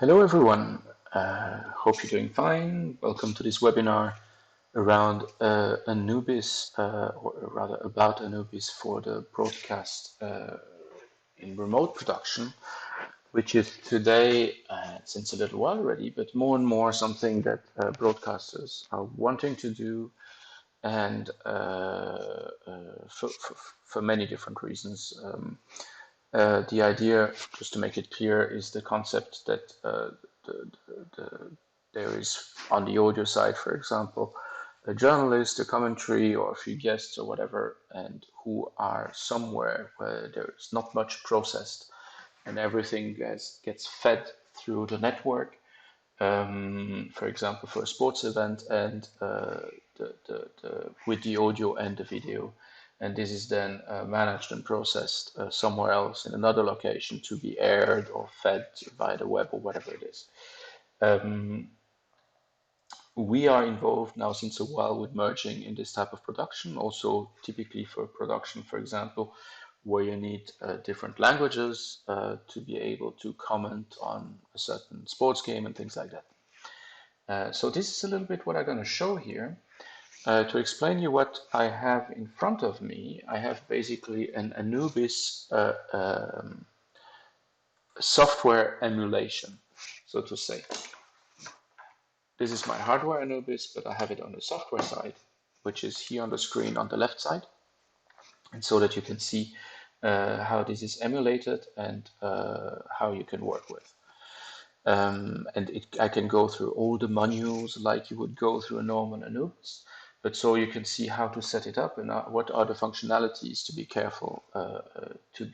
Hello everyone, hope you're doing fine. Welcome to this webinar around Anubis, or rather about Anubis for the broadcast in remote production, which is today, since a little while already, but more and more something that broadcasters are wanting to do, and for many different reasons. The idea, just to make it clear, is the concept that there is, on the audio side, for example, a journalist, a commentary, or a few guests or whatever, and who are somewhere where there is not much processed and everything gets fed through the network, for example, for a sports event, and with the audio and the video. And this is then managed and processed somewhere else in another location to be aired or fed via the web or whatever it is. We are involved now since a while with merging in this type of production, also typically for production, for example, where you need different languages to be able to comment on a certain sports game and things like that. So this is a little bit what I'm going to show here. To explain you what I have in front of me, I have basically an Anubis software emulation, so to say. This is my hardware Anubis, but I have it on the software side, which is here on the screen on the left side, and so that you can see how this is emulated and how you can work with. I can go through all the menus like you would go through a normal Anubis, but so you can see how to set it up and what are the functionalities to be careful to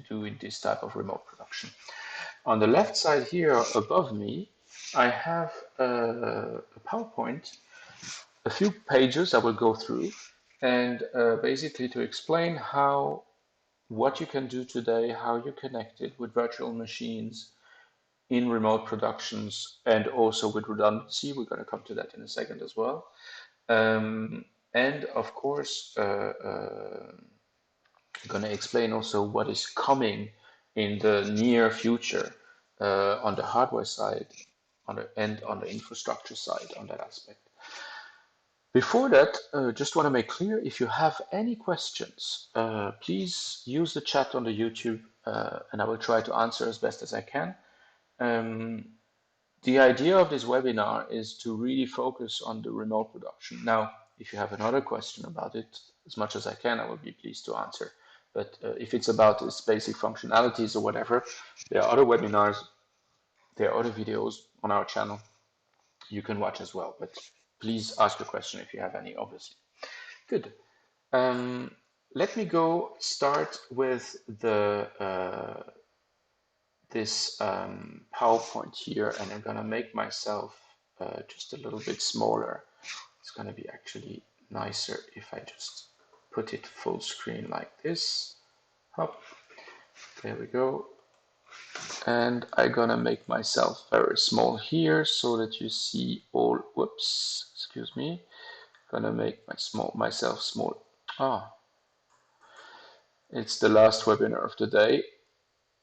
do in this type of remote production. On the left side here above me, I have a PowerPoint, a few pages I will go through, and basically to explain what you can do today, how you connect it with virtual machines in remote productions, and also with redundancy. We're going to come to that in a second as well. And of course, I'm going to explain also what is coming in the near future on the hardware side and on the infrastructure side on that aspect. Before that, just want to make clear, if you have any questions, please use the chat on the YouTube and I will try to answer as best as I can. The idea of this webinar is to really focus on the remote production. Now, if you have another question about it, as much as I can, I will be pleased to answer. But if it's about its basic functionalities or whatever, there are other webinars, there are other videos on our channel you can watch as well. But please ask a question if you have any, obviously. Good. Let me go start with this PowerPoint here, and I'm gonna make myself just a little bit smaller. It's gonna be actually nicer if I just put it full screen like this. Hop, there we go. And I'm gonna make myself very small here so that you see all, whoops, excuse me. Gonna make myself small. It's the last webinar of the day.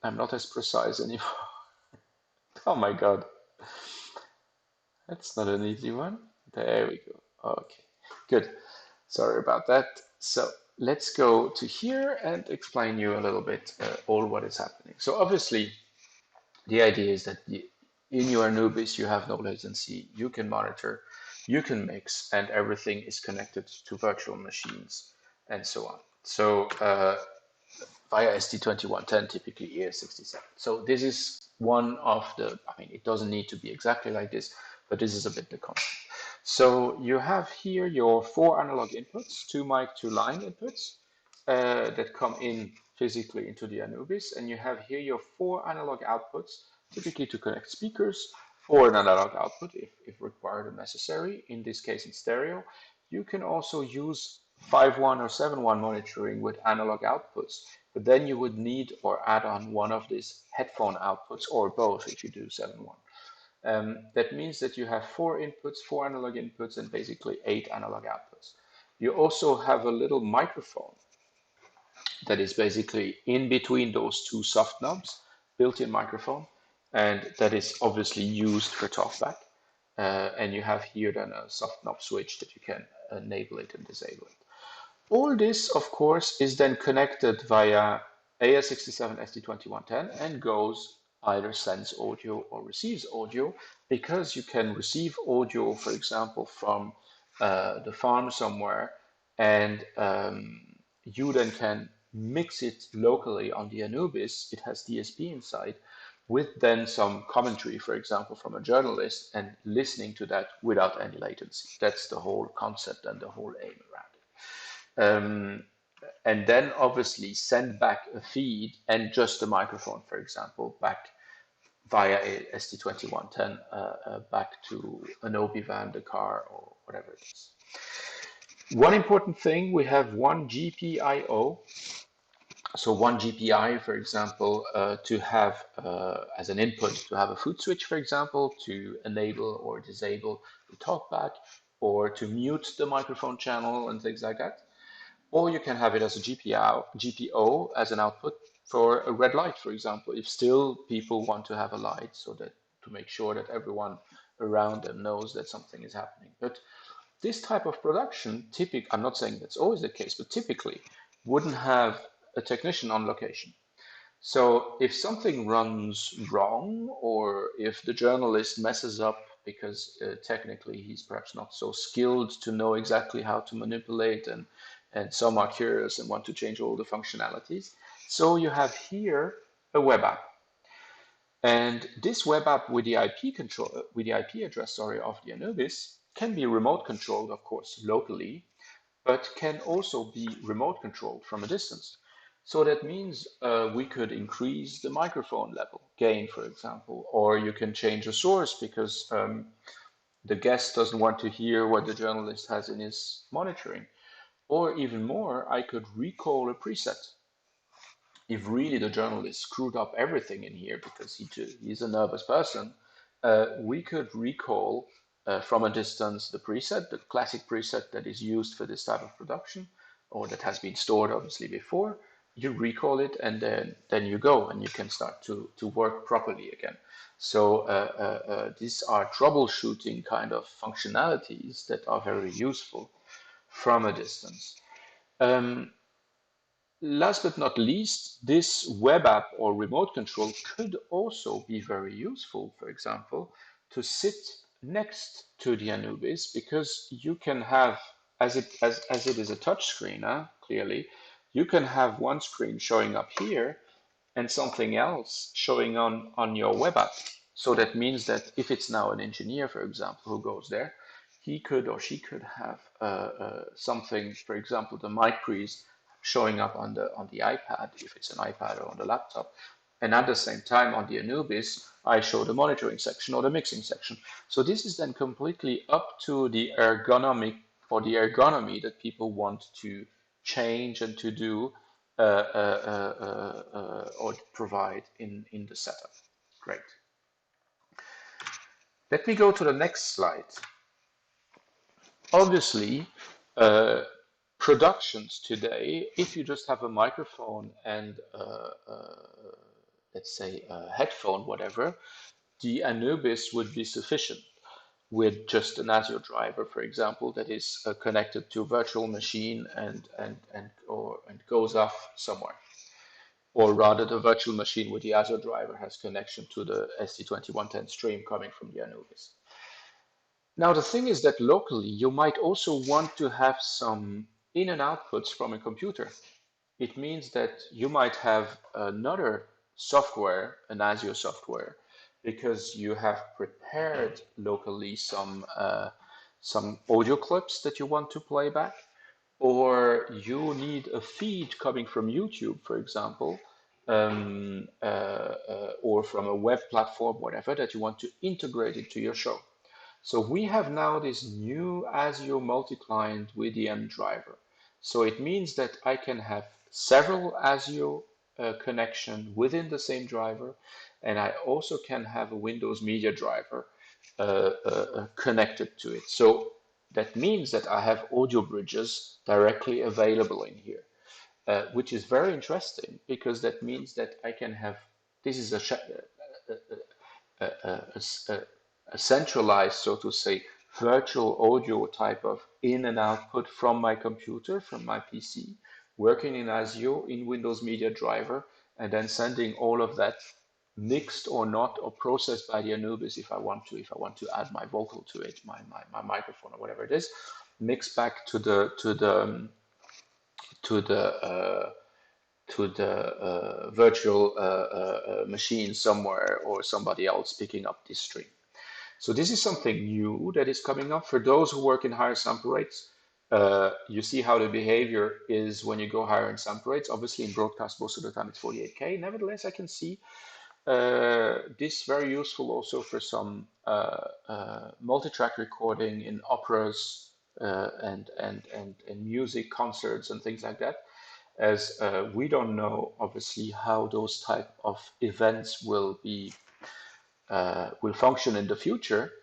I'm not as precise anymore. Oh my God. That's not an easy one. There we go. Okay, good. Sorry about that. So let's go to here and explain you a little bit all what is happening. So obviously, the idea is that in your Anubis, you have no latency. You can monitor, you can mix, and everything is connected to virtual machines and so on. So via ST2110, typically AES67. So this is one of the, I mean, it doesn't need to be exactly like this, but this is a bit the concept. So you have here your 4 analog inputs, 2 mic, 2 line inputs that come in physically into the Anubis, and you have here your 4 analog outputs, typically to connect speakers, or an analog output if required or necessary, in this case in stereo. You can also use 5.1 or 7.1 monitoring with analog outputs, but then you would need or add on one of these headphone outputs, or both if you do 7.1. That means that you have 4 inputs, 4 analog inputs, and basically 8 analog outputs. You also have a little microphone that is basically in between those 2 soft knobs, built-in microphone, and that is obviously used for talkback. And you have here then a soft knob switch that you can enable it and disable it. All this, of course, is then connected via AES67 ST2110 and goes either sends audio or receives audio, because you can receive audio, for example, from the farm somewhere, and you then can mix it locally on the Anubis. It has DSP inside, with then some commentary, for example, from a journalist, and listening to that without any latency. That's the whole concept and the whole aim around it. And then obviously send back a feed and just a microphone, for example, back via a ST2110 back to an Obi van, the car, or whatever it is. One important thing, we have one GPIO. So one GPI, for example, to have as an input to have a food switch, for example, to enable or disable the talkback, or to mute the microphone channel and things like that. Or you can have it as a GPO as an output for a red light, for example, if still people want to have a light, so that to make sure that everyone around them knows that something is happening. But this type of production, I'm not saying that's always the case, but typically wouldn't have a technician on location. So if something runs wrong, or if the journalist messes up because technically he's perhaps not so skilled to know exactly how to manipulate, and some are curious and want to change all the functionalities. So you have here a web app. And this web app with the IP address, of the Anubis can be remote controlled, of course, locally, but can also be remote controlled from a distance. So that means we could increase the microphone level gain, for example, or you can change a source because the guest doesn't want to hear what the journalist has in his monitoring. Or even more, I could recall a preset. If really the journalist screwed up everything in here because he's a nervous person, we could recall from a distance the preset, the classic preset that is used for this type of production, or that has been stored obviously before. You recall it, and then you go and you can start to work properly again. So these are troubleshooting kind of functionalities that are very useful from a distance. Last but not least, this web app or remote control could also be very useful, for example, to sit next to the Anubis, because you can have, as it is a touch screen, clearly, you can have one screen showing up here and something else showing on your web app. So that means that if it's now an engineer, for example, who goes there, he could or she could have something, for example, the mic pre's showing up on the iPad, if it's an iPad, or on the laptop. And at the same time, on the Anubis, I show the monitoring section or the mixing section. So this is then completely up to the ergonomic or the ergonomy that people want to change and to do or provide in the setup. Great. Let me go to the next slide. Obviously, productions today, if you just have a microphone and let's say a headphone, whatever, the Anubis would be sufficient with just an ASIO driver, for example, that is connected to a virtual machine and goes off somewhere. Or rather, the virtual machine with the ASIO driver has connection to the ST2110 stream coming from the Anubis. Now, the thing is that locally, you might also want to have some in and outputs from a computer. It means that you might have another software, an ASIO software, because you have prepared locally some audio clips that you want to play back, or you need a feed coming from YouTube, for example, or from a web platform, whatever, that you want to integrate into your show. So we have now this new ASIO Multiclient with the M driver. So it means that I can have several ASIO connection within the same driver, and I also can have a Windows Media driver connected to it. So that means that I have audio bridges directly available in here, which is very interesting, because that means that I can have, this is a centralized, so to say, virtual audio type of in and output from my computer, from my PC, working in ASIO in Windows Media Driver, and then sending all of that mixed or not or processed by the Anubis if I want to add my vocal to it, my microphone or whatever it is, mixed back to the virtual machine somewhere or somebody else picking up this stream. So this is something new that is coming up for those who work in higher sample rates. You see how the behavior is when you go higher in sample rates. Obviously, in broadcast, most of the time it's 48K. Nevertheless, I can see this very useful also for some multi-track recording in operas and music concerts and things like that, as we don't know obviously how those type of events will function in the future.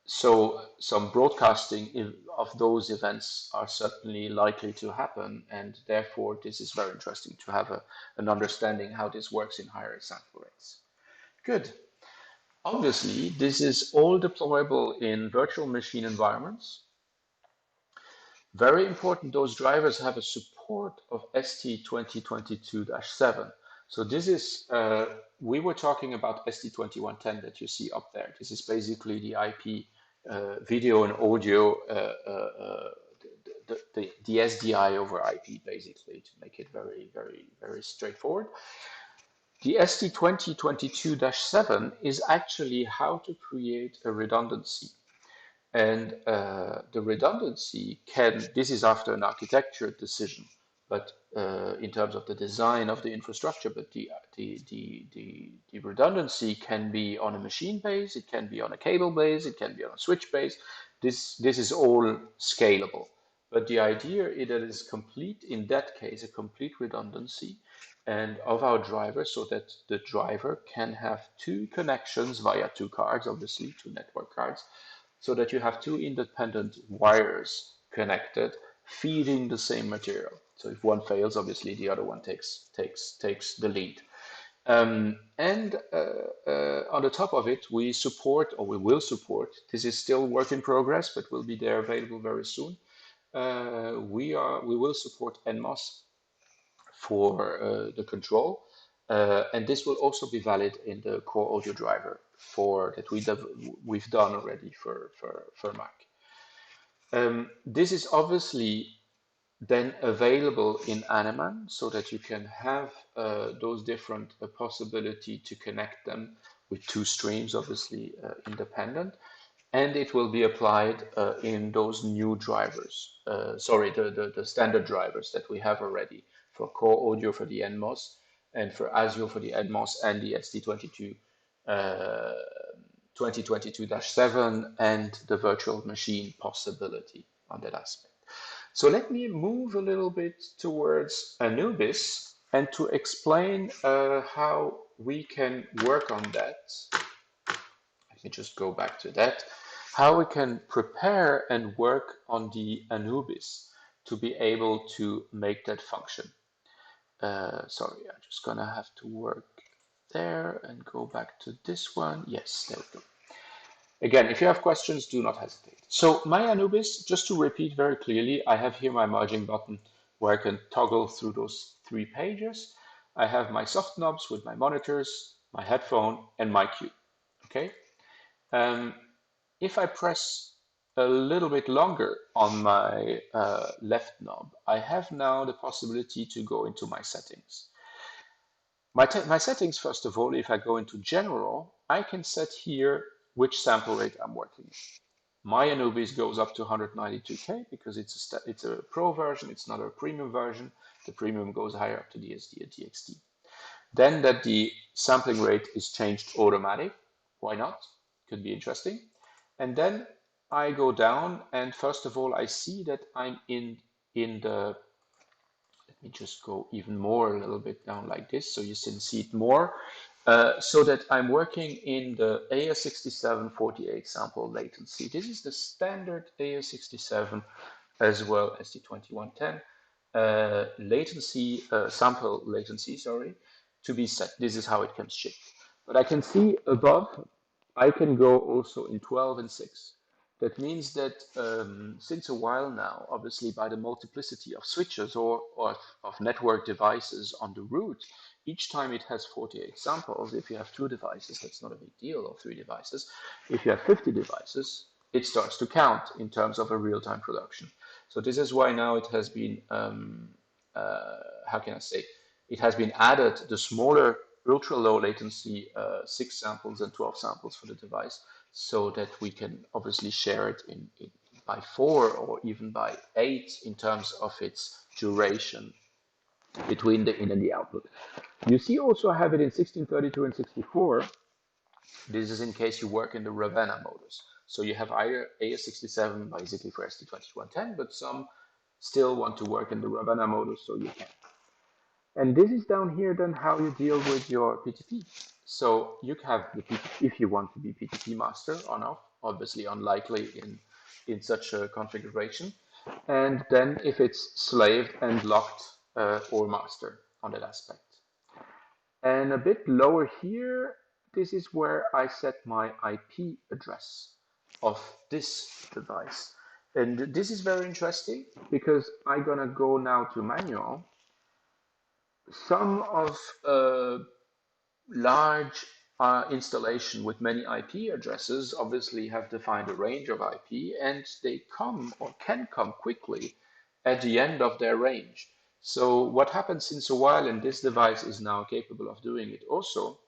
So some broadcasting of those events are certainly likely to happen, and therefore this is very interesting to have an understanding how this works in higher sample rates. Good. Obviously, this is all deployable in virtual machine environments. Very important, those drivers have a support of ST2022-7. So this is, we were talking about ST2110 that you see up there. This is basically the IP video and audio, the SDI over IP, basically, to make it very, very, very straightforward. The ST2022-7 is actually how to create a redundancy. And the redundancy this is after an architecture decision, but in terms of the design of the infrastructure, but the redundancy can be on a machine base, it can be on a cable base, it can be on a switch base. This is all scalable. But the idea is that it is complete, in that case, a complete redundancy and of our driver, so that the driver can have two connections via two cards, obviously, two network cards, so that you have two independent wires connected, feeding the same material. So if one fails, obviously the other one takes the lead. And on the top of it, we support, or we will support, this is still work in progress, but will be there available very soon. We will support NMOS for the control. And this will also be valid in the core audio driver that we've done already for Mac. This is obviously then available in ANEMAN, so that you can have those different possibility to connect them with two streams, obviously independent. And it will be applied in those new drivers. Sorry, the standard drivers that we have already for core audio for the NMOS, and for ASIO for the NMOS and the ST2022-7 and the virtual machine possibility on that aspect. So let me move a little bit towards Anubis and to explain how we can work on that. Let me just go back to that. How we can prepare and work on the Anubis to be able to make that function. Sorry, I'm just gonna have to work there and go back to this one. Yes, there we go. Again, if you have questions, do not hesitate. So my Anubis, just to repeat very clearly, I have here my merging button where I can toggle through those 3 pages. I have my soft knobs with my monitors, my headphone, and my cue. Okay. If I press a little bit longer on my left knob, I have now the possibility to go into my settings. My settings, first of all, if I go into general, I can set here which sample rate I'm working with. My Anubis goes up to 192K because it's a pro version, it's not a premium version. The premium goes higher up to DSD and DXD. Then that the sampling rate is changed automatic. Why not? Could be interesting. And then I go down, and first of all, I see that I'm in the, let me just go even more a little bit down like this so you can see it more, so that I'm working in the AES67 48 sample latency. This is the standard AES67 as well as the 2110 latency, sample latency, sorry, to be set. This is how it comes shipped. But I can see above, I can go also in 12 and 6. That means that since a while now, obviously by the multiplicity of switches or of network devices on the root, each time it has 48 samples. If you have 2 devices, that's not a big deal, or 3 devices. If you have 50 devices, it starts to count in terms of a real-time production. So this is why now it has been, how can I say, it has been added the smaller ultra low latency 6 samples and 12 samples for the device, so that we can obviously share it in by 4 or even by 8 in terms of its duration between the in and the output. You see also I have it in 1632 and 64. This is in case you work in the Ravenna modus. So you have either AES67 basically for ST2110, but some still want to work in the Ravenna modus, so you can. And this is down here then how you deal with your PTP. So you have the PTP, if you want to be PTP master on off, obviously unlikely in such a configuration. And then if it's slaved and locked or master on that aspect. And a bit lower here, this is where I set my IP address of this device. And this is very interesting because I'm gonna go now to manual. Some of large installation with many IP addresses obviously have defined a range of IP, and they come or can come quickly at the end of their range. So what happened since a while, and this device is now capable of doing it also,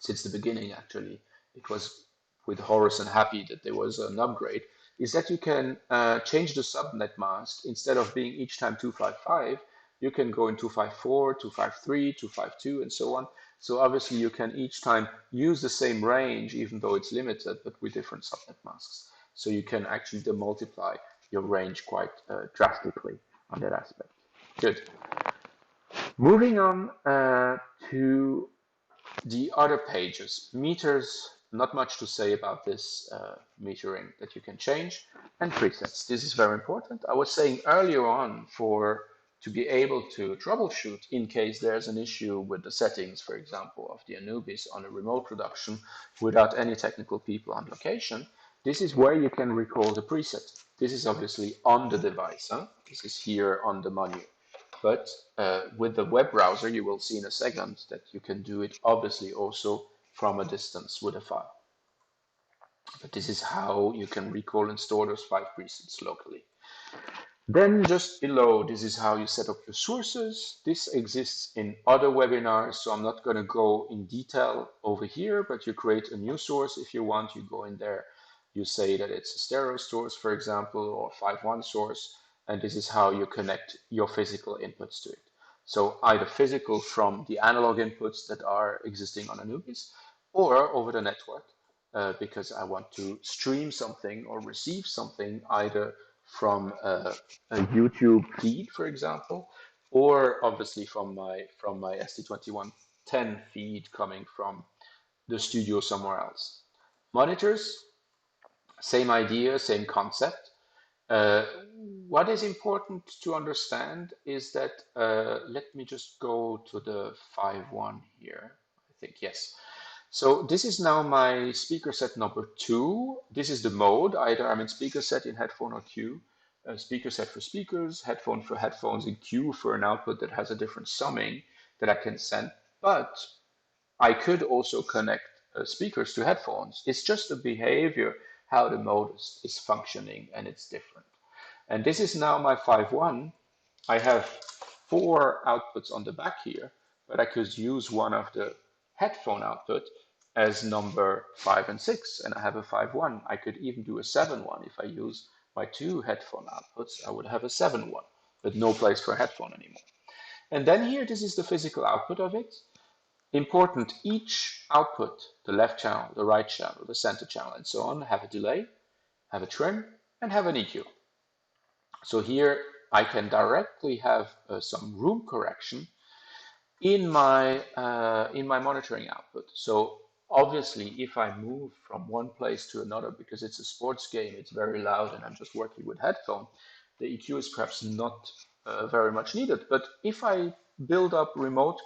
since the beginning actually, it was with Horace and happy that there was an upgrade, is that you can change the subnet mask. Instead of being each time 255, you can go in 254, 253, 252, and so on. So obviously you can each time use the same range, even though it's limited, but with different subnet masks. So you can actually demultiply your range quite drastically on that aspect. Good. Moving on to the other pages, meters, not much to say about this metering that you can change, and presets. This is very important. I was saying earlier on to be able to troubleshoot in case there's an issue with the settings, for example, of the Anubis on a remote production without any technical people on location, this is where you can recall the preset. This is obviously on the device. This is here on the menu. But with the web browser, you will see in a second that you can do it obviously also from a distance with a file. But this is how you can recall and store those 5 presets locally. Then just below, this is how you set up your sources. This exists in other webinars, so I'm not going to go in detail over here, but you create a new source if you want. You go in there, you say that it's a stereo source, for example, or 5.1 source, and this is how you connect your physical inputs to it. So either physical from the analog inputs that are existing on Anubis, or over the network, because I want to stream something or receive something either from a YouTube feed, for example, or obviously from my ST2110 feed coming from the studio somewhere else. Monitors, same idea, same concept. What is important to understand is that, let me just go to the 5.1 here, I think, yes. So this is now my speaker set number 2. This is the mode, either I'm in speaker set in headphone or Q, speaker set for speakers, headphone for headphones, and Q for an output that has a different summing that I can send. But I could also connect speakers to headphones. It's just the behavior, how the mode is functioning, and it's different. And this is now my 5.1. I have 4 outputs on the back here, but I could use one of the headphone output as number 5 and 6, and I have a 5.1. I could even do a 7.1. If I use my 2 headphone outputs, I would have a 7.1, but no place for a headphone anymore. And then here, this is the physical output of it. Important, each output, the left channel, the right channel, the center channel, and so on, have a delay, have a trim, and have an EQ. So here I can directly have some room correction in my monitoring output. So obviously, if I move from one place to another because it's a sports game, it's very loud, and I'm just working with headphone, the EQ is perhaps not very much needed. But if I build up remote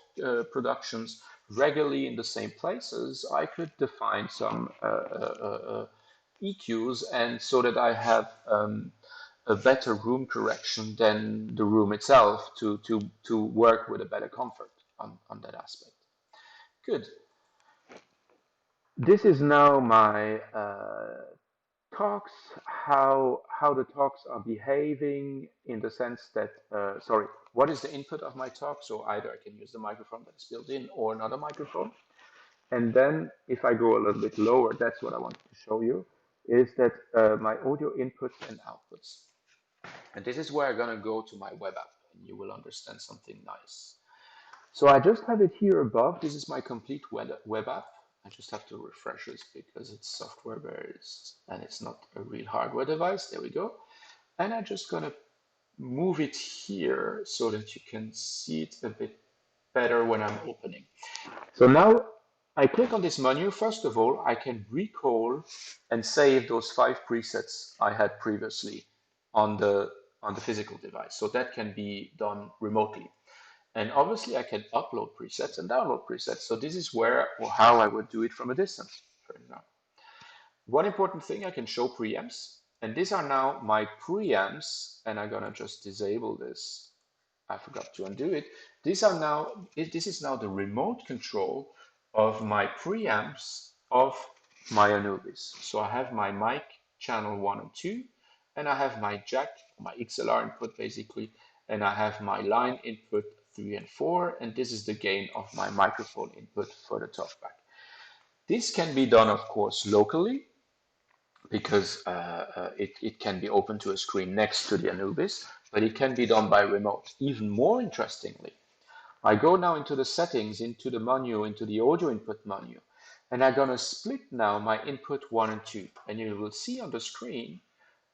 productions regularly in the same places, I could define some EQs, and so that I have a better room correction than the room itself to work with a better comfort on that aspect. Good. This is now my talks, how the talks are behaving in the sense that, sorry, what is the input of my talk? So either I can use the microphone that is built in or another microphone. And then if I go a little bit lower, that's what I wanted to show you, is that my audio inputs and outputs. And this is where I'm going to go to my web app, and you will understand something nice. So I just have it here above. This is my complete web app. I just have to refresh this because it's software based and it's not a real hardware device. There we go. And I'm just going to move it here so that you can see it a bit better when I'm opening. So now I click on this menu. First of all, I can recall and save those 5 presets I had previously on the physical device. So that can be done remotely. And obviously I can upload presets and download presets. So this is where or how I would do it from a distance, for example. One important thing, I can show preamps. And these are now my preamps. And I'm going to just disable this. I forgot to undo it. This is now the remote control of my preamps of my Anubis. So I have my mic channel 1 and 2, and I have my jack, my XLR input basically, and I have my line input 3 and 4, and this is the gain of my microphone input for the talkback. This can be done, of course, locally, because it can be open to a screen next to the Anubis, but it can be done by remote. Even more interestingly, I go now into the settings, into the menu, into the audio input menu, and I'm going to split now my input 1 and 2. And you will see on the screen,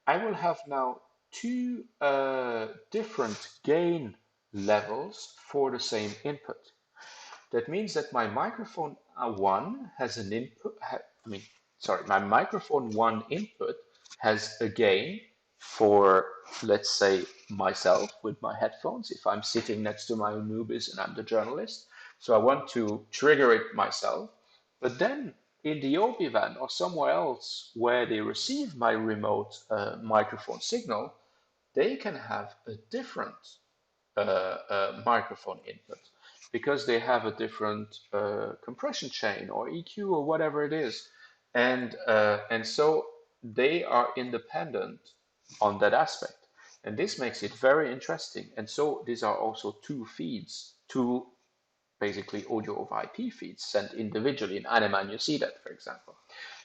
I will have now 2 different gain levels for the same input. That means that my microphone 1 has an input, my microphone 1 input has a gain for, let's say, myself with my headphones, if I'm sitting next to my Anubis and I'm the journalist. So I want to trigger it myself. But then in the OB van or somewhere else where they receive my remote microphone signal, they can have a different microphone input because they have a different compression chain or EQ or whatever it is. And so they are independent on that aspect. And this makes it very interesting. And so these are also 2 feeds, 2 basically audio over IP feeds sent individually. In ANEMAN, you see that, for example.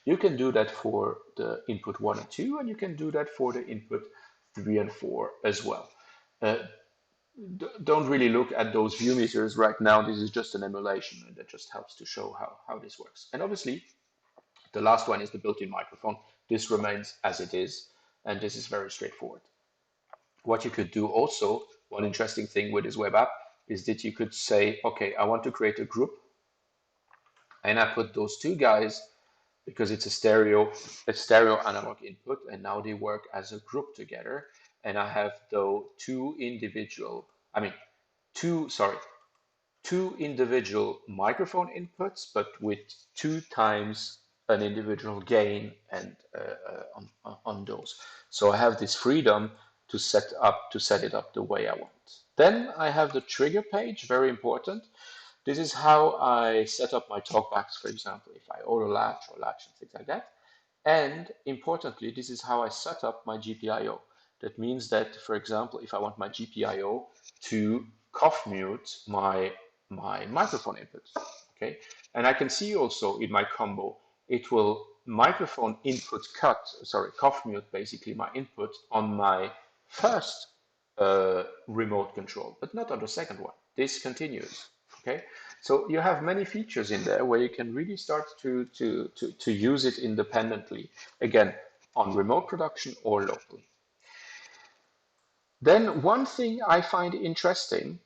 You can do that for the input 1 and 2, and you can do that for the input 3 and 4 as well. Don't really look at those view meters right now. This is just an emulation, and that just helps to show how this works. And obviously, the last one is the built-in microphone. This remains as it is, and this is very straightforward. What you could do also, one interesting thing with this web app, is that you could say, okay, I want to create a group, and I put those 2 guys because it's a stereo analog input, and now they work as a group together. And I have though 2 individual microphone inputs, but with 2 times an individual gain and on those. So I have this freedom to set it up the way I want. Then I have the trigger page, very important. This is how I set up my talkbacks, for example, if I auto latch or latch and things like that. And importantly, this is how I set up my GPIO. That means that, for example, if I want my GPIO to cough mute my microphone input, okay? And I can see also in my combo, it will microphone input cough mute basically my input on my first remote control, but not on the second one. This continues, okay? So you have many features in there where you can really start to use it independently, again, on remote production or locally. Then one thing I find interesting,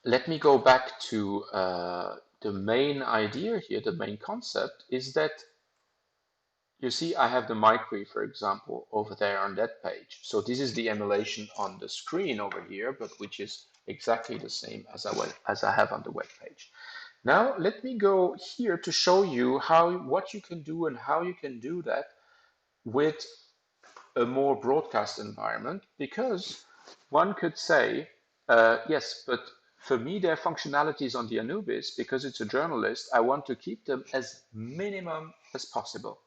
let me go back to the main idea here, the main concept, is that you see I have the mic for example, over there on that page. So this is the emulation on the screen over here, but which is exactly the same as I have on the web page. Now let me go here to show you what you can do and how you can do that with a more broadcast environment, because one could say, yes, but for me, their functionalities on the Anubis, because it's a journalist, I want to keep them as minimum as possible,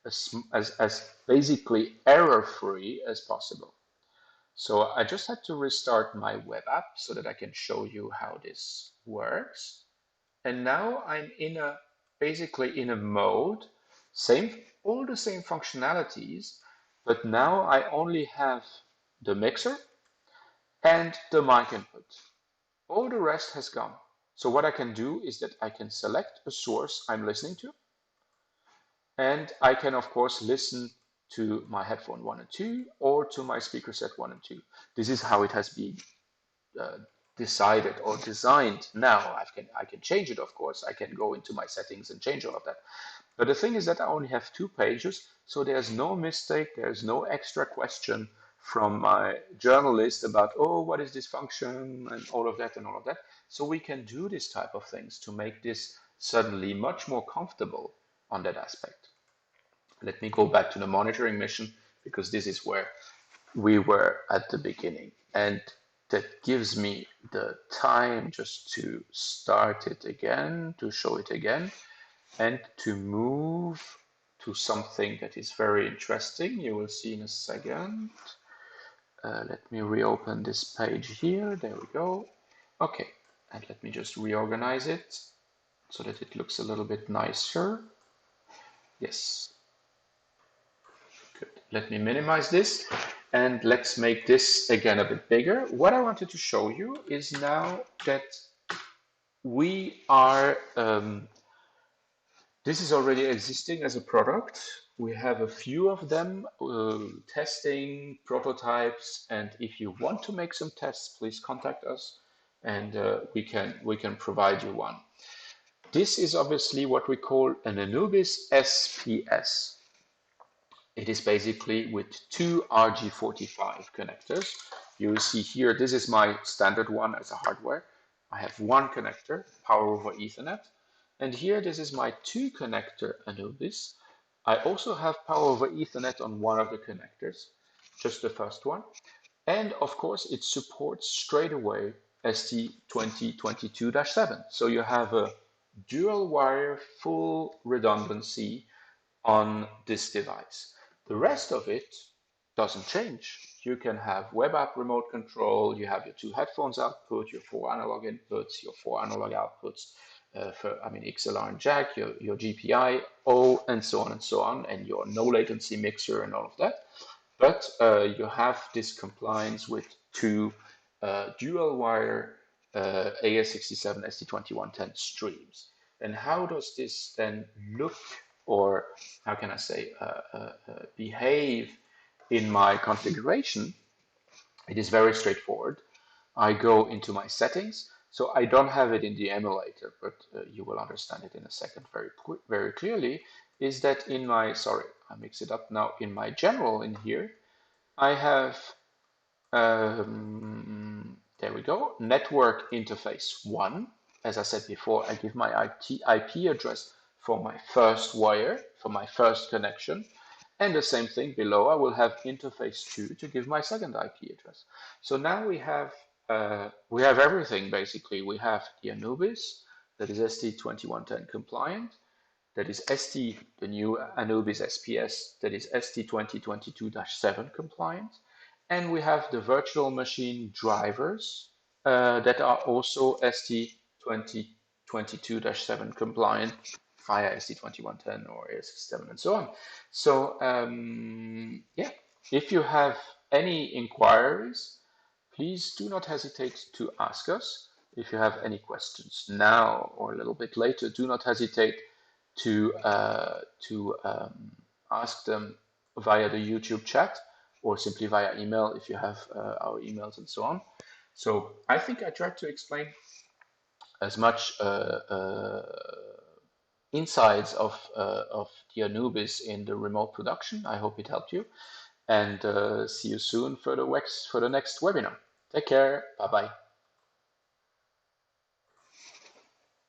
as basically error-free as possible. So I just had to restart my web app so that I can show you how this works. And now I'm basically in a mode, all the same functionalities, but now I only have the mixer and the mic input. All the rest has gone. So what I can do is that I can select a source I'm listening to, and I can of course listen to my headphone 1 and 2 or to my speaker set 1 and 2. This is how it has been decided or designed. Now I can change it, of course. I can go into my settings and change all of that. But the thing is that I only have 2 pages, so there's no mistake, there's no extra question from my journalist about, oh, what is this function and all of that and all of that. So we can do this type of things to make this suddenly much more comfortable on that aspect. Let me go back to the monitoring mission, because this is where we were at the beginning. And that gives me the time just to start it again, to show it again, and to move to something that is very interesting. You will see in a second. Let me reopen this page here. There we go. Okay, and let me just reorganize it so that it looks a little bit nicer. Yes. Good. Let me minimize this, and let's make this again a bit bigger. What I wanted to show you is now that we are this is already existing as a product. We have a few of them, testing, prototypes, and if you want to make some tests, please contact us, and we can provide you one. This is obviously what we call an Anubis SPS. It is basically with 2 RG45 connectors. You will see here, this is my standard one as a hardware. I have 1 connector, power over Ethernet. And here, this is my 2 connector Anubis. I also have power over Ethernet on one of the connectors, just the first one. And of course, it supports straight away ST2110 So you have a dual wire full redundancy on this device. The rest of it doesn't change. You can have web app remote control, you have your 2 headphones output, your 4 analog inputs, your 4 analog outputs, XLR and jack, your GPIO, and so on, and your no latency mixer and all of that. But you have this compliance with 2 dual wire AES67 ST2110 streams. And how does this then look, or how can I say, behave in my configuration? It is very straightforward. I go into my settings. So I don't have it in the emulator, but you will understand it in a second very clearly, is that in my, sorry, I mix it up now, in my general in here, I have, there we go, network interface 1. As I said before, I give my IP address for my first wire, for my first connection. And the same thing below, I will have interface 2 to give my second IP address. So now we have everything basically. We have the Anubis, that is ST2110 compliant. That is the new Anubis SPS, that is ST2022-7 compliant. And we have the virtual machine drivers that are also ST2022-7 compliant via ST2110 or AES67 and so on. So yeah, if you have any inquiries, please do not hesitate to ask us. If you have any questions now or a little bit later, do not hesitate to ask them via the YouTube chat or simply via email if you have our emails and so on. So I think I tried to explain as much insides of the Anubis in the remote production. I hope it helped you, and see you soon for the next webinar. Take care. Bye-bye.